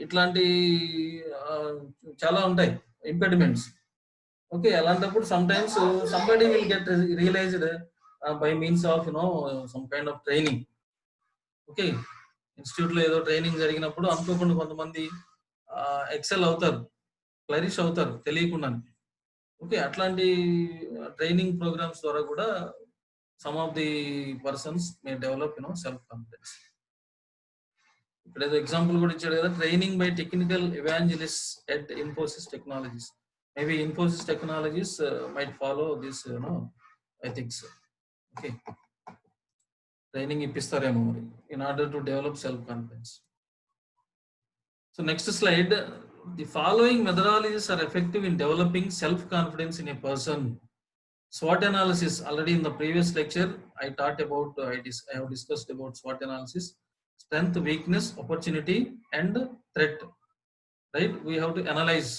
ఇట్లాంటి చాలా ఉంటాయి ఇంపెడిమెంట్స్. ఓకే, అలాంటప్పుడు sometimes somebody will get realised by means of some kind of training. Okay, institute లో ఏదో ట్రైనింగ్ జరిగినప్పుడు అనుకోకుండా కొంతమంది ఎక్సెల్ అవుతారు, ఫ్లరిష్ అవుతారు తెలియకుండా. ఓకే, అట్లాంటి ట్రైనింగ్ ప్రోగ్రామ్స్ ద్వారా కూడా some of the persons may develop self-confidence. ఇక్కడ ఏదో ఎగ్జాంపుల్ కూడా ఇచ్చాడు కదా, training by technical evangelist at Infosys technologies. Maybe Infosys technologies might follow this ethics. Okay, training ఇప్పిస్తారేమో మరి in order to develop self confidence. So next slide, the following methodologies are effective in developing self confidence in a person. SWOT analysis, already in the previous lecture I talked about, I have discussed about SWOT analysis: strength, weakness, opportunity and threat. Right, we have to analyze,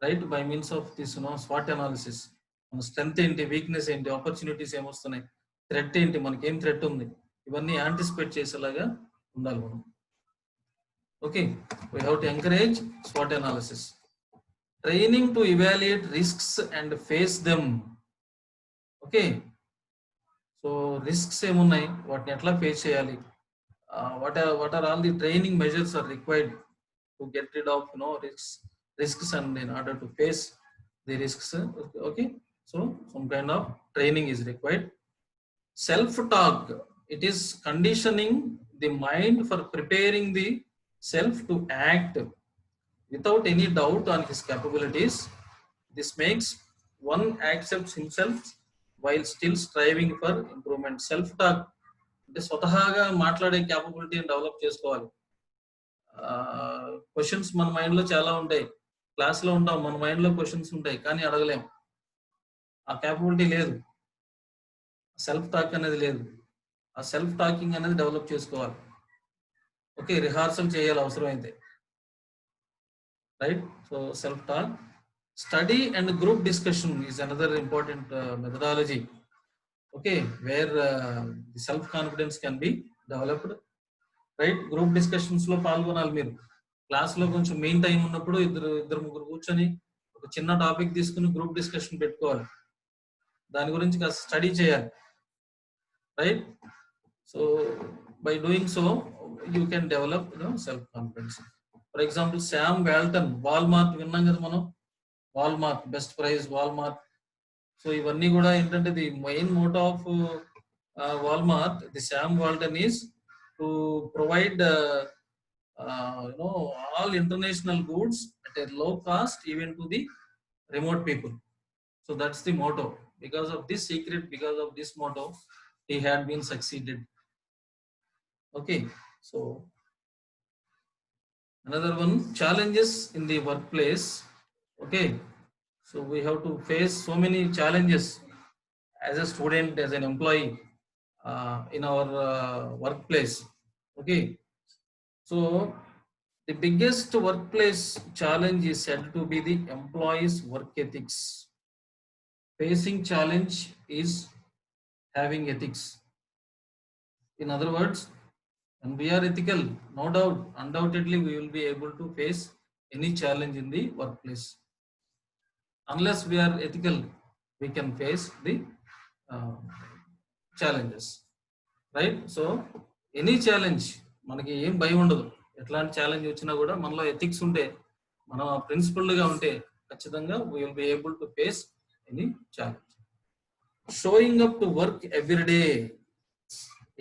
right, by means of this SWOT analysis. మన strength ఏంటి, weakness ఏంటి, opportunities ఏమొస్తున్నాయి, threat ఏంటి, మనకి ఏం threat ఉంది, ఇవన్నీ anticipate చేసేలాగా ఉండాలి మనం. Okay, we have to encourage SWOT analysis. Training to evaluate risks and face them. Okay, so risks ఏమున్నాయి, వాటిని ఎట్లా ఫేస్ చేయాలి, what are all the training measures are required to get rid of risks and in order to face the risks. Okay, so some kind of training is required. Self talk, it is conditioning the mind for preparing the self to act without any doubt on his capabilities. This makes one accepts himself while still striving for improvement. Self talk అంటే స్వతహాగా మాట్లాడే క్యాపబిలిటీని develop చేసుకోవాలి. Questions మన mind లో చాలా ఉంటాయి, class లో ఉంటాం, మన మైండ్ లో క్వశ్చన్స్ ఉంటాయి కానీ అడగలేం, ఆ క్యాపబిలిటీ లేదు. సెల్ఫ్ టాక్ అనేది లేదు. ఆ సెల్ఫ్ టాకింగ్ అనేది డెవలప్ చేసుకోవాలి. ఓకే, రిహార్సల్ చేయాలి అవసరమైతే, right? So self talk. Study and group discussion is another important methodology. Okay, where the self confidence can be developed, right? Group discussions లో పాల్గొనాలి. మీరు క్లాస్ లో కొంచెం మెయిన్ టైం ఉన్నప్పుడు ఇద్దరు ముగ్గురు కూర్చొని ఒక చిన్న టాపిక్ తీసుకుని గ్రూప్ డిస్కషన్ పెట్టుకోవాలి. దాని గురించి కాస్త స్టడీ చేయాలి, right? So by doing so you can develop self confidence. For example Sam Walton, Walmart విన్నాం కదా మనం, Walmart best price Walmart. So ఇవన్నీ కూడా ఏంటంటే the main motto of Walmart, the Sam Walton is to provide all international goods at a low cost even to the remote people. So that's the motto. Because of this secret, because of this motto, he had been succeeded. Okay, so another one, challenges in the workplace. Okay, so we have to face so many challenges as a student, as an employee in our workplace. Okay, so the biggest workplace challenge is said to be the employees' work ethics. Facing challenge is having ethics. In other words, when we are ethical, no doubt, undoubtedly, we will be able to face any challenge in the workplace. Unless we are ethical, we can face the challenges, right? So any challenge, మనకి ఏం భయం ఉండదు. ఎట్లాంటి challenge వచ్చినా కూడా మనలో ethics ఉంటే, మనం ప్రిన్సిపల్డ్ గా ఉంటే ఖచ్చితంగా we will be able to face any challenge. Showing up to work every day,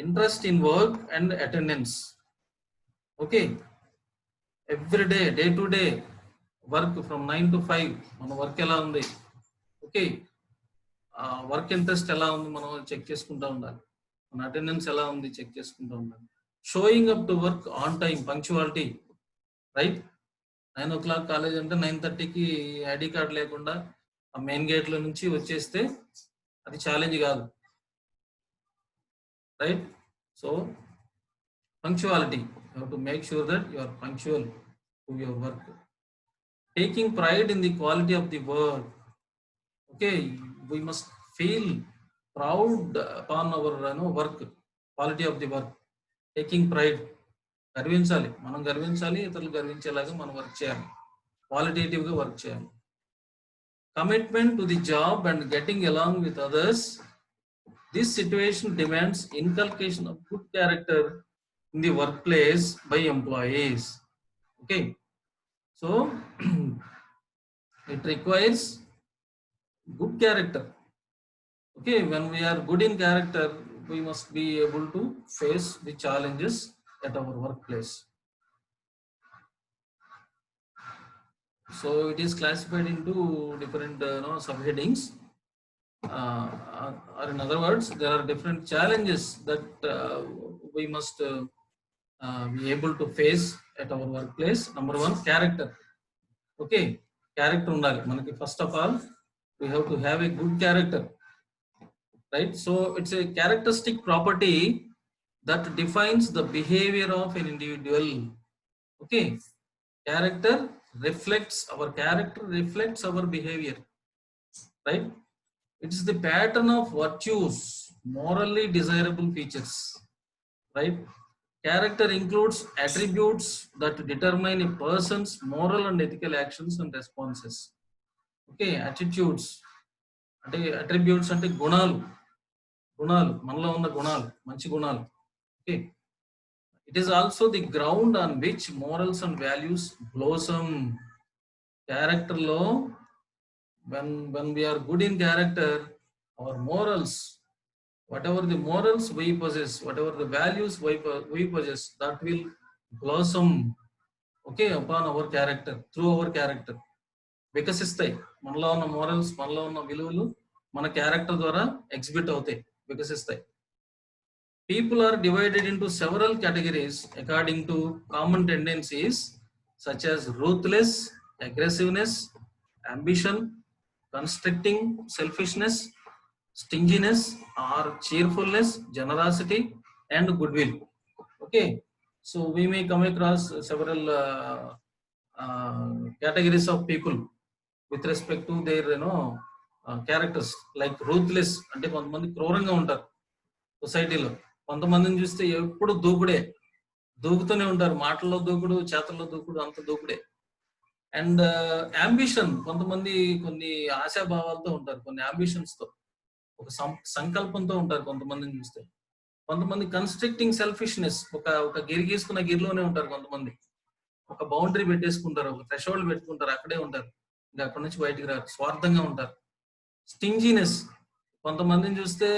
interest in work and attendance. Okay, every day, day to day work from 9 to 5 మన work ఎలా ఉంది, okay, work interest ఎలా ఉంది మనం check చేసుకుంటూ ఉండాలి, మన attendance ఎలా ఉంది చెక్ చేసుకుంటూ ఉండాలి. Showing up to work on time, punctuality, right? 9 o'clock college అంటే 9:30కి ఐడి కార్డ్ లేకుండా ఆ మెయిన్ గేట్ లో నుంచి వచ్చేస్తే అది ఛాలెంజ్ కాదు, right? So punctuality, you have to make sure that you are punctual to your work. Taking pride in the quality of the work. Okay, we must feel proud upon our work, quality of the work. Taking pride, గర్వించాలి, మనం గర్వించాలి, ఇతరులు గర్వించేలాగా మనం work చేయాలి, qualitative గా work చేయాలి. Commitment to the job and getting along with others. This situation demands inculcation of good character in the workplace by employees. Okay, so it requires good character. Okay, when we are good in character, we must be able to face the challenges at our workplace. So it is classified into different subheadings, or in other words, there are different challenges that we must be able to face at our workplace. Number one, character. Okay, character undali manaki. First of all, we have to have a good character, right? So it's a characteristic property that defines the behavior of an individual. Okay, character reflects our behavior, right? It's the pattern of virtues, morally desirable features, right? Character includes attributes that determine a person's moral and ethical actions and responses. Okay, attitudes అంటే attributes అంటే గుణాలు మనలో ఉన్న గుణాలు, మంచి గుణాలు. Okay, it is also the ground on which morals and values blossom. Character lo, when we are good in character, our morals, whatever the morals we possess, whatever the values we possess, that will blossom, okay, upon our character, through our character. వికసిస్తాయి, మనలో ఉన్న morals, మనలో ఉన్న విలువలు మన character ద్వారా exhibit అవుతాయి, వికసిస్తాయి. People are divided into several categories according to common tendencies such as ruthless, aggressiveness, ambition, constricting, selfishness, stinginess or cheerfulness, generosity, and goodwill. Okay, so we may come across several categories of people with respect to their characters. Like ruthless అంటే కొంతమంది క్రూరంగా ఉంటారు సొసైటీలో. కొంతమందిని చూస్తే ఎప్పుడు దూకుతూనే ఉంటారు, మాటల్లో దూకుడు, చేతల్లో దూకుడు, అంత దూకుడే. అండ్ అంబిషన్, కొంతమంది కొన్ని ఆశాభావాలతో ఉంటారు, కొన్ని అంబిషన్స్ తో, ఒక సంకల్పంతో ఉంటారు కొంతమందిని చూస్తే. కొంతమంది కన్స్ట్రక్టింగ్ సెల్ఫిష్నెస్, ఒక గిరి గీసుకున్న గిరిలోనే ఉంటారు. కొంతమంది ఒక బౌండరీ పెట్టేసుకుంటారు, ఒక థ్రెషోల్డ్ పెట్టుకుంటారు, అక్కడే ఉంటారు, ఇంకా అక్కడి నుంచి బయటికి రారు, స్వార్థంగా ఉంటారు. స్టింజినెస్, కొంతమందిని చూస్తే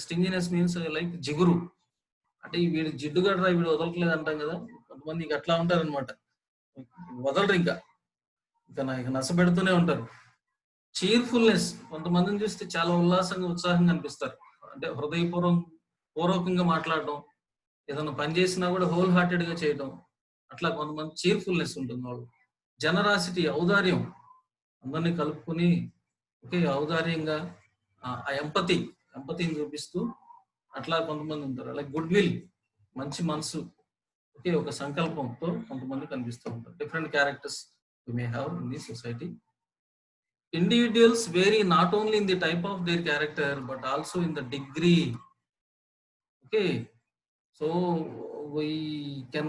స్టింజినెస్ మీన్స్ లైక్ జిగురు, అంటే వీడు జిడ్డుగడ్రా, వీడు వదలట్లేదు అంటాం కదా, కొంతమంది ఇక అట్లా ఉంటారు అనమాట, వదలరు, ఇంకా నసపెడుతూనే ఉంటారు. చీర్ఫుల్నెస్, కొంతమందిని చూస్తే చాలా ఉల్లాసంగా, ఉత్సాహంగా అనిపిస్తారు, అంటే హృదయపూర్వకంగా మాట్లాడడం, ఏదైనా పని చేసినా కూడా హోల్ హార్టెడ్ గా చేయడం, అట్లా కొంతమంది చీర్ఫుల్నెస్ ఉంటుంది వాళ్ళు. జనరాసిటీ, ఔదార్యం, అందరినీ కలుపుకొని ఓకే ఔదార్యంగా, ఆ ఎంపతిని చూపిస్తూ అట్లా కొంతమంది ఉంటారు. అలాగే గుడ్ విల్, మంచి మనసు, ఓకే ఒక సంకల్పంతో కొంతమంది కనిపిస్తూ ఉంటారు. Different characters we may have in the society. Individuals vary not only in the type of their character but also in the degree. Okay, so we can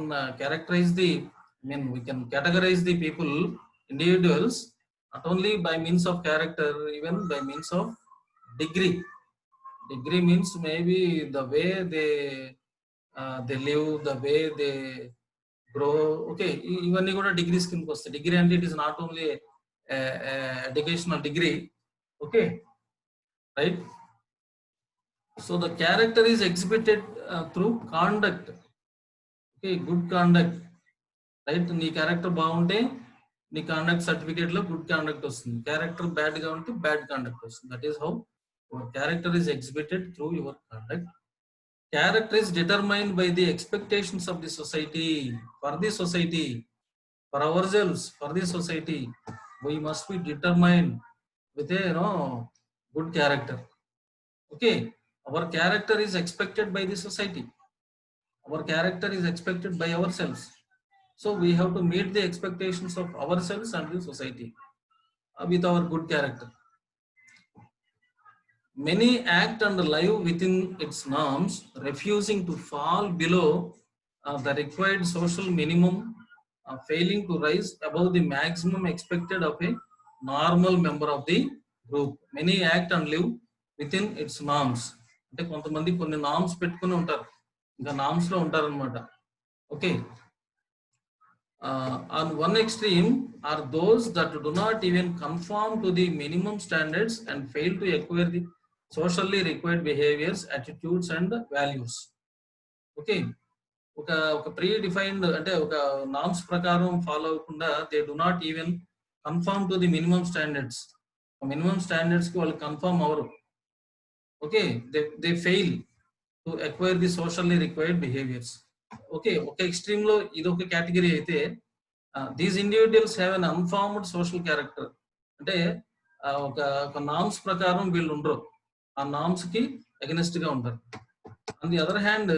we can categorize the people, individuals, not only by means of character, even by means of degree. Degree means maybe the way they live, the way they grow. Okay, ఇవన్నీ కూడా degrees కిందకి వస్తాయి. Degree అంటే it is not only educational degree. Okay, right. So the character is exhibited through conduct. Okay, good conduct, right. నీ character బాగుంటే నీ conduct certificate లో good conduct వస్తుంది. క్యారెక్టర్ బ్యాడ్ గా ఉంటే బ్యాడ్ కాండక్ట్ వస్తుంది. That is how your character is exhibited through your conduct. Character is determined by the expectations of the society. For the society, for ourselves, for the society, we must be determined with a good character. Okay, our character is expected by the society. Our character is expected by ourselves. So we have to meet the expectations of ourselves and the society with our good character. Many act and live within its norms, refusing to fall below the required social minimum, failing to rise above the maximum expected of a normal member of the group. Many act and live within its norms. అంటే కొంతమంది కొన్ని norms పెట్టుకుని ఉంటారు, ఇంకా norms లో ఉంటారు అనమాట. Okay, on one extreme are those that do not even conform to the minimum standards and fail to acquire the socially required behaviors, attitudes and values. Okay, ఒక ప్రీ డిఫైన్డ్ అంటే ఒక norms ప్రకారం follow అవ్వకుండా they do not even conform to the minimum standards. Minimum standards కి వాళ్ళు conform అవరు. Okay, they fail to acquire the socially required behaviours. Okay, ఒక extreme లో ఇది ఒక కేటగిరీ అయితే, these individuals have an unformed social character. అంటే ఒక నామ్స్ ప్రకారం వీళ్ళు ఉండరు, ఆ నామ్స్ కి అగెనిస్ట్ గా ఉంటారు. On the other hand,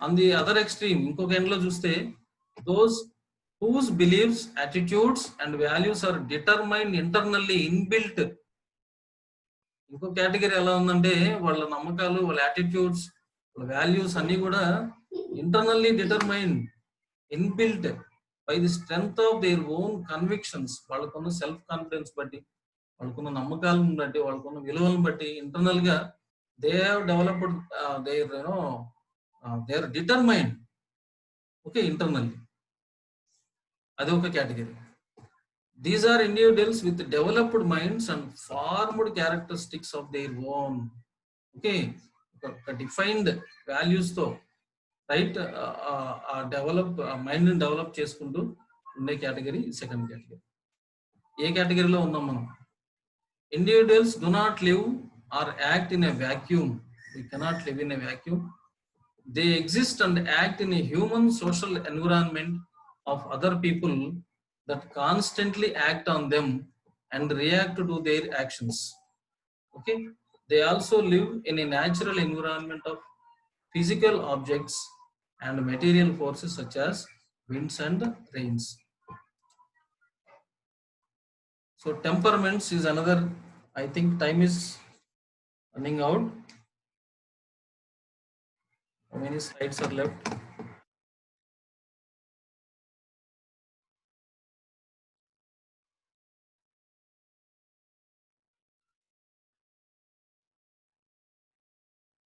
on the other extreme, ఇంకొక ఎండ్ లో చూస్తే, those whose beliefs, attitudes and values are determined internally, inbuilt. ఇంకో కేటగిరీ ఎలా ఉందంటే, వాళ్ళ నమ్మకాలు, వాళ్ళ యాటిట్యూడ్స్, వాళ్ళ వాల్యూస్ అన్ని కూడా internally determined, inbuilt by the strength of their own convictions. వాళ్ళకున్న సెల్ఫ్ కాన్ఫిడెన్స్ బట్టి, వాళ్ళకున్న నమ్మకాలను బట్టి, వాళ్ళకున్న విలువలను బట్టి ఇంటర్నల్ గా they have developed they are determined. Okay, internally, అది ఒక category. These are individuals with developed minds and formed characteristics of their own. Okay, defined values తో, రైట్, మైండ్ డెవలప్ చేసుకుంటూ ఉండే కేటగిరీ సెకండ్ కేటగిరీ. ఏ కేటగిరీలో ఉన్నాం మనం? Individuals do not live or act in a vacuum. They cannot live in a vacuum. They exist and act in a human social environment of other people that constantly act on them and react to their actions. Okay, they also live in a natural environment of physical objects and material forces such as winds and rains. So temperaments is another, I think time is running out. How many slides are left?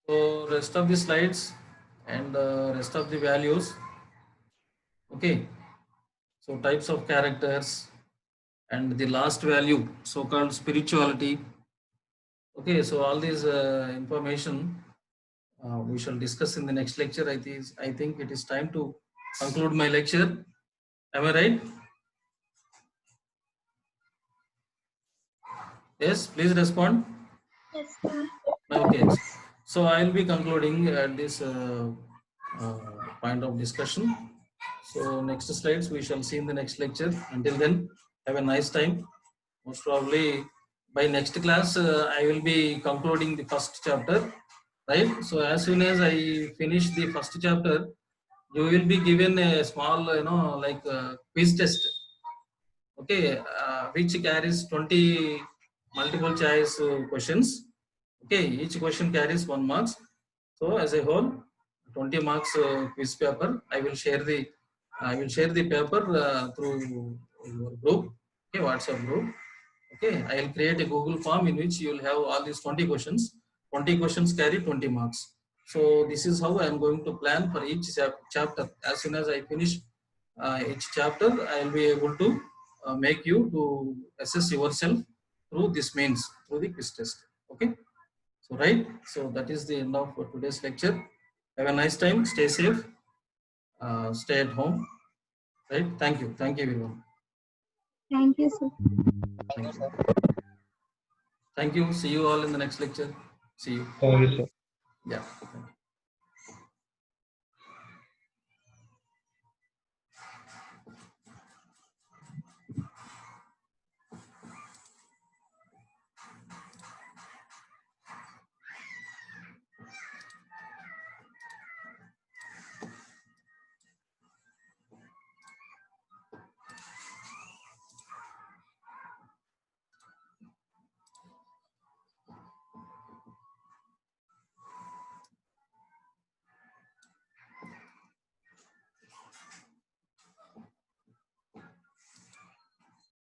So rest of the slides and rest of the values. Okay. So types of characters and the last value, so-called spirituality. Okay. So all these information we shall discuss in the next lecture. I think it is time to conclude my lecture. Am I right? Yes. Please respond. Yes, sir. Okay. So I will be concluding at this point of discussion. So next slides we shall see in the next lecture. Until then, have a nice time. Most probably by next class I will be concluding the first chapter, right? So as soon as I finish the first chapter, you will be given a small, like quiz test. Okay, which carries 20 multiple choice questions. Okay, each question carries 1 marks. So as a whole, 20 marks quiz paper. I will share the paper through your group. Okay, WhatsApp group. Okay, I will create a Google form in which you will have all these 20 questions. 20 questions carry 20 marks. So this is how I am going to plan for each chapter. As soon as I finish each chapter, I will be able to make you to assess yourself through this means, through the quiz test. Okay. So right. So that is the end of today's lecture. Have a nice time. Stay safe. Stay at home. Right. Thank you. Thank you, everyone. Thank you, sir. Thank you. Thank you. See you all in the next lecture. See you. Thank you, sir. Yeah.